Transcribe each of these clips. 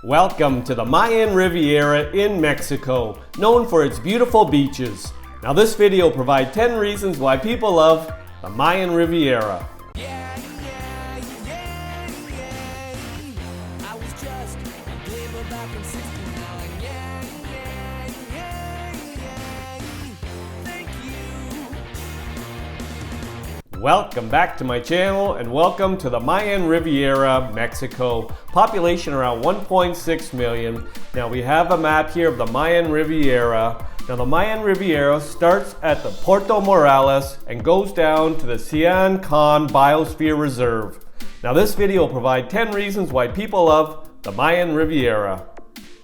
Welcome to the Mayan Riviera in Mexico, known for its beautiful beaches. Now this video provides 10 reasons why people love the Mayan Riviera. Welcome back to my channel and welcome to the Mayan Riviera, Mexico. Population around 1.6 million. Now we have a map here of the Mayan Riviera. Now the Mayan Riviera starts at the Puerto Morales and goes down to the Sian Biosphere Reserve. Now this video will provide 10 reasons why people love the Mayan Riviera.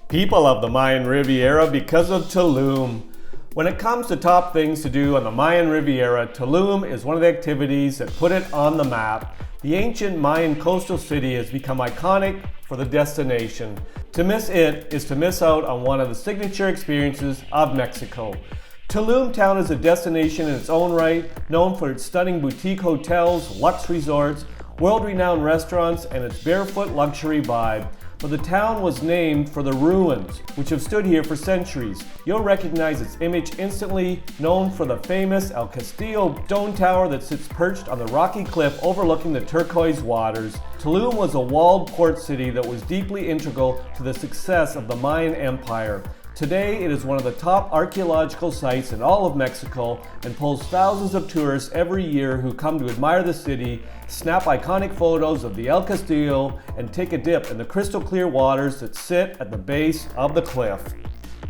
People love the Mayan Riviera because of Tulum. When it comes to top things to do on the Mayan Riviera, Tulum is one of the activities that put it on the map. The ancient Mayan coastal city has become iconic for the destination. To miss it is to miss out on one of the signature experiences of Mexico. Tulum town is a destination in its own right, known for its stunning boutique hotels, luxe resorts, world-renowned restaurants, and its barefoot luxury vibe. But the town was named for the ruins, which have stood here for centuries. You'll recognize its image instantly, known for the famous El Castillo stone tower that sits perched on the rocky cliff overlooking the turquoise waters. Tulum was a walled port city that was deeply integral to the success of the Mayan Empire. Today, it is one of the top archaeological sites in all of Mexico and pulls thousands of tourists every year who come to admire the city, snap iconic photos of the El Castillo, and take a dip in the crystal clear waters that sit at the base of the cliff.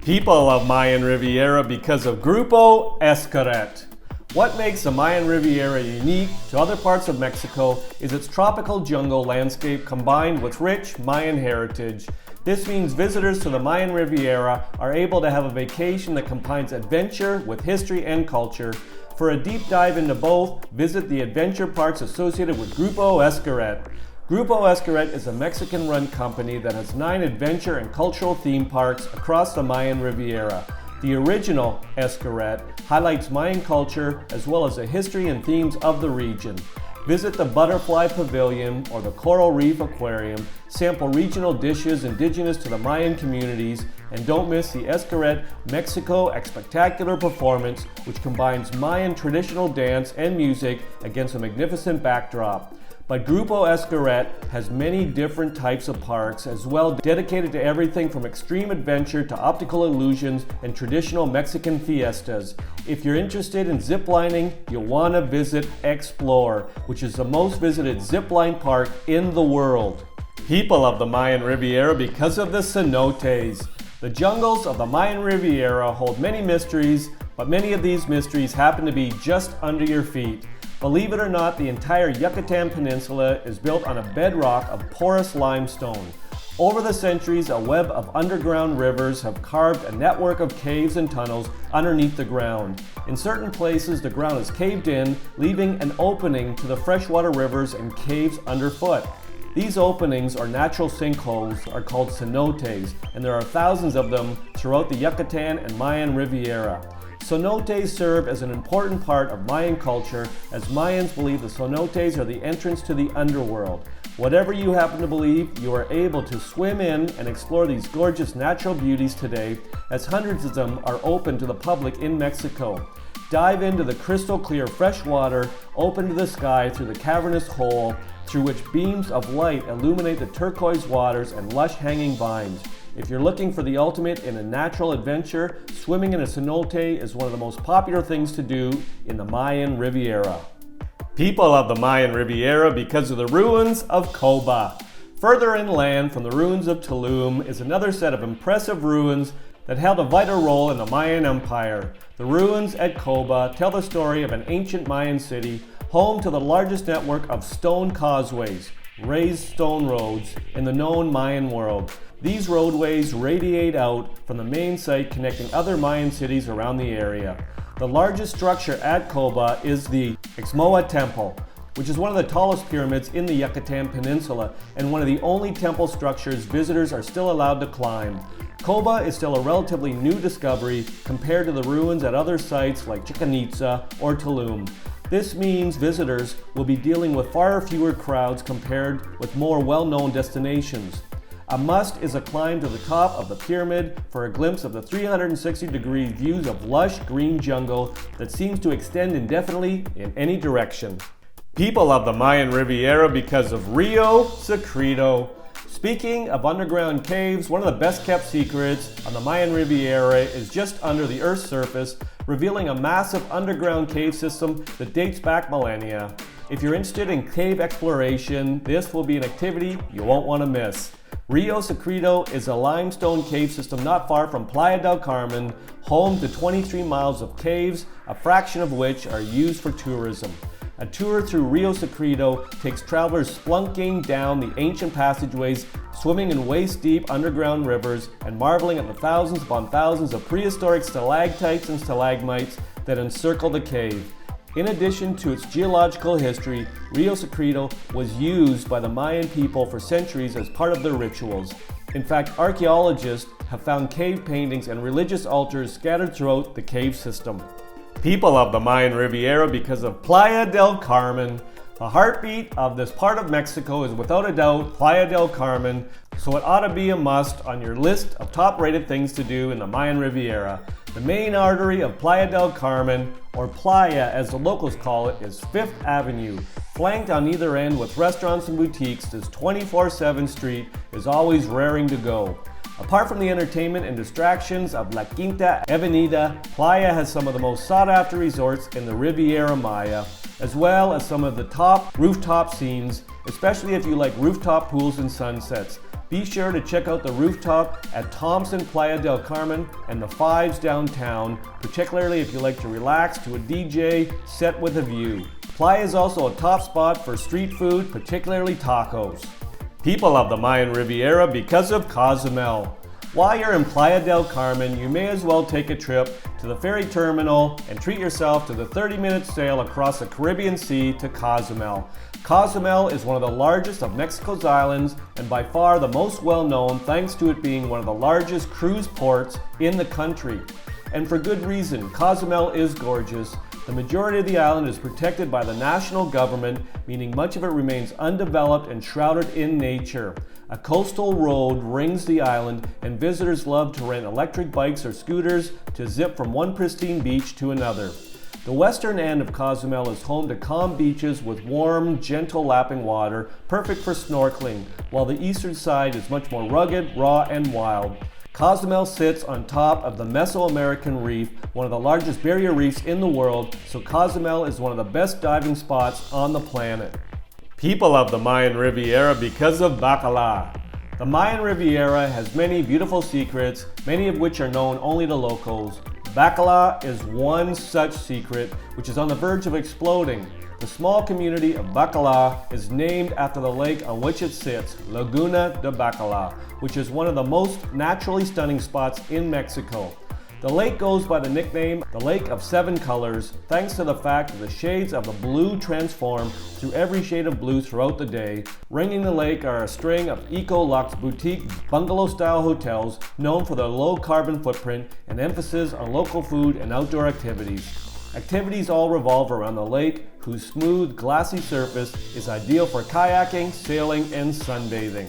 People love Mayan Riviera because of Grupo Xcaret. What makes the Mayan Riviera unique to other parts of Mexico is its tropical jungle landscape combined with rich Mayan heritage. This means visitors to the Mayan Riviera are able to have a vacation that combines adventure with history and culture. For a deep dive into both, visit the adventure parks associated with Grupo Xcaret. Grupo Xcaret is a Mexican-run company that has 9 adventure and cultural theme parks across the Mayan Riviera. The original Xcaret highlights Mayan culture as well as the history and themes of the region. Visit the Butterfly Pavilion or the Coral Reef Aquarium, sample regional dishes indigenous to the Mayan communities, and don't miss the Xcaret Mexico Spectacular Performance, which combines Mayan traditional dance and music against a magnificent backdrop. But Grupo Xcaret has many different types of parks as well, dedicated to everything from extreme adventure to optical illusions and traditional Mexican fiestas. If you're interested in ziplining, you'll want to visit Explore, which is the most visited zipline park in the world. People love the Mayan Riviera because of the cenotes. The jungles of the Mayan Riviera hold many mysteries, but many of these mysteries happen to be just under your feet. Believe it or not, the entire Yucatán Peninsula is built on a bedrock of porous limestone. Over the centuries, a web of underground rivers have carved a network of caves and tunnels underneath the ground. In certain places, the ground is caved in, leaving an opening to the freshwater rivers and caves underfoot. These openings, or natural sinkholes, are called cenotes, and there are thousands of them throughout the Yucatán and Mayan Riviera. Cenotes serve as an important part of Mayan culture, as Mayans believe the cenotes are the entrance to the underworld. Whatever you happen to believe, you are able to swim in and explore these gorgeous natural beauties today, as hundreds of them are open to the public in Mexico. Dive into the crystal clear fresh water, open to the sky through the cavernous hole, through which beams of light illuminate the turquoise waters and lush hanging vines. If you're looking for the ultimate in a natural adventure, swimming in a cenote is one of the most popular things to do in the Mayan Riviera. People love the Mayan Riviera because of the ruins of Coba. Further inland from the ruins of Tulum is another set of impressive ruins that held a vital role in the Mayan Empire. The ruins at Coba tell the story of an ancient Mayan city, home to the largest network of stone causeways, raised stone roads, in the known Mayan world. These roadways radiate out from the main site connecting other Mayan cities around the area. The largest structure at Coba is the Ixmoa Temple, which is one of the tallest pyramids in the Yucatán Peninsula and one of the only temple structures visitors are still allowed to climb. Coba is still a relatively new discovery compared to the ruins at other sites like Chichén Itzá or Tulum. This means visitors will be dealing with far fewer crowds compared with more well-known destinations. A must is a climb to the top of the pyramid for a glimpse of the 360-degree views of lush green jungle that seems to extend indefinitely in any direction. People love the Mayan Riviera because of Rio Secreto. Speaking of underground caves, one of the best kept secrets on the Mayan Riviera is just under the Earth's surface, revealing a massive underground cave system that dates back millennia. If you're interested in cave exploration, this will be an activity you won't want to miss. Rio Secreto is a limestone cave system not far from Playa del Carmen, home to 23 miles of caves, a fraction of which are used for tourism. A tour through Rio Secreto takes travelers splunking down the ancient passageways, swimming in waist-deep underground rivers, and marveling at the thousands upon thousands of prehistoric stalactites and stalagmites that encircle the cave. In addition to its geological history, Rio Secreto was used by the Mayan people for centuries as part of their rituals. In fact, archaeologists have found cave paintings and religious altars scattered throughout the cave system. People love the Mayan Riviera because of Playa del Carmen. The heartbeat of this part of Mexico is without a doubt Playa del Carmen, so it ought to be a must on your list of top-rated things to do in the Mayan Riviera. The main artery of Playa del Carmen, or Playa as the locals call it, is 5th Avenue. Flanked on either end with restaurants and boutiques, this 24/7 street is always raring to go. Apart from the entertainment and distractions of La Quinta Avenida, Playa has some of the most sought-after resorts in the Riviera Maya, as well as some of the top rooftop scenes, especially if you like rooftop pools and sunsets. Be sure to check out the rooftop at Thompson Playa del Carmen and the Fives downtown, particularly if you like to relax to a DJ set with a view. Playa is also a top spot for street food, particularly tacos. People love the Mayan Riviera because of Cozumel. While you're in Playa del Carmen, you may as well take a trip to the ferry terminal and treat yourself to the 30-minute sail across the Caribbean Sea to Cozumel. Cozumel is one of the largest of Mexico's islands and by far the most well-known thanks to it being one of the largest cruise ports in the country. And for good reason, Cozumel is gorgeous. The majority of the island is protected by the national government, meaning much of it remains undeveloped and shrouded in nature. A coastal road rings the island, and visitors love to rent electric bikes or scooters to zip from one pristine beach to another. The western end of Cozumel is home to calm beaches with warm, gentle lapping water, perfect for snorkeling, while the eastern side is much more rugged, raw, and wild. Cozumel sits on top of the Mesoamerican Reef, one of the largest barrier reefs in the world, so Cozumel is one of the best diving spots on the planet. People love the Mayan Riviera because of Bacalar. The Mayan Riviera has many beautiful secrets, many of which are known only to locals. Bacalar is one such secret, which is on the verge of exploding. The small community of Bacalar is named after the lake on which it sits, Laguna de Bacalar, which is one of the most naturally stunning spots in Mexico. The lake goes by the nickname the Lake of Seven Colors, thanks to the fact that the shades of the blue transform through every shade of blue throughout the day. Ringing the lake are a string of eco-luxe boutique bungalow-style hotels known for their low carbon footprint and emphasis on local food and outdoor activities. Activities all revolve around the lake, whose smooth, glassy surface is ideal for kayaking, sailing, and sunbathing.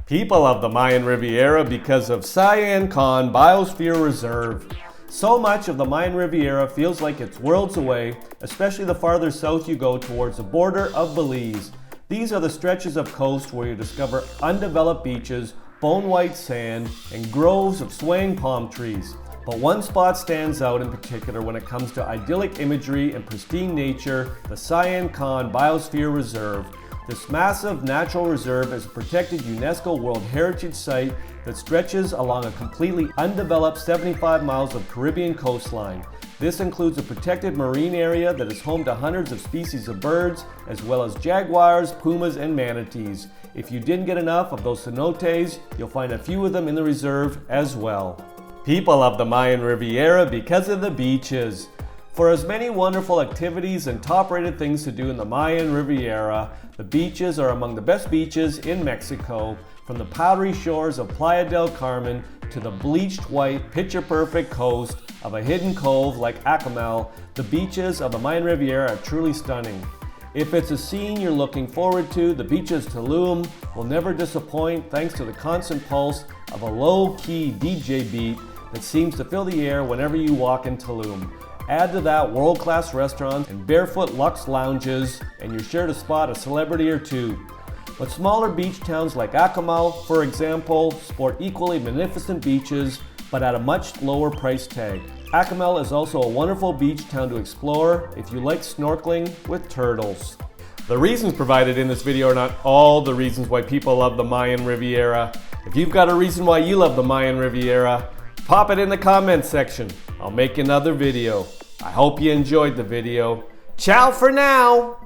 People love the Mayan Riviera because of Sian Biosphere Reserve. So much of the Mayan Riviera feels like it's worlds away, especially the farther south you go towards the border of Belize. These are the stretches of coast where you discover undeveloped beaches, bone-white sand, and groves of swaying palm trees. But one spot stands out in particular when it comes to idyllic imagery and pristine nature, the Sian Biosphere Reserve. This massive natural reserve is a protected UNESCO World Heritage Site that stretches along a completely undeveloped 75 miles of Caribbean coastline. This includes a protected marine area that is home to hundreds of species of birds, as well as jaguars, pumas, and manatees. If you didn't get enough of those cenotes, you'll find a few of them in the reserve as well. People love the Mayan Riviera because of the beaches. For as many wonderful activities and top-rated things to do in the Mayan Riviera, the beaches are among the best beaches in Mexico, from the powdery shores of Playa del Carmen to the bleached white, picture-perfect coast of a hidden cove like Acamel. The beaches of the Mayan Riviera are truly stunning. If it's a scene you're looking forward to, the beaches of Tulum will never disappoint thanks to the constant pulse of a low-key DJ beat that seems to fill the air whenever you walk in Tulum. Add to that world-class restaurants and barefoot luxe lounges, and you're sure to spot a celebrity or two. But smaller beach towns like Cozumel, for example, sport equally magnificent beaches, but at a much lower price tag. Cozumel is also a wonderful beach town to explore if you like snorkeling with turtles. The reasons provided in this video are not all the reasons why people love the Mayan Riviera. If you've got a reason why you love the Mayan Riviera, pop it in the comments section. I'll make another video. I hope you enjoyed the video. Ciao for now!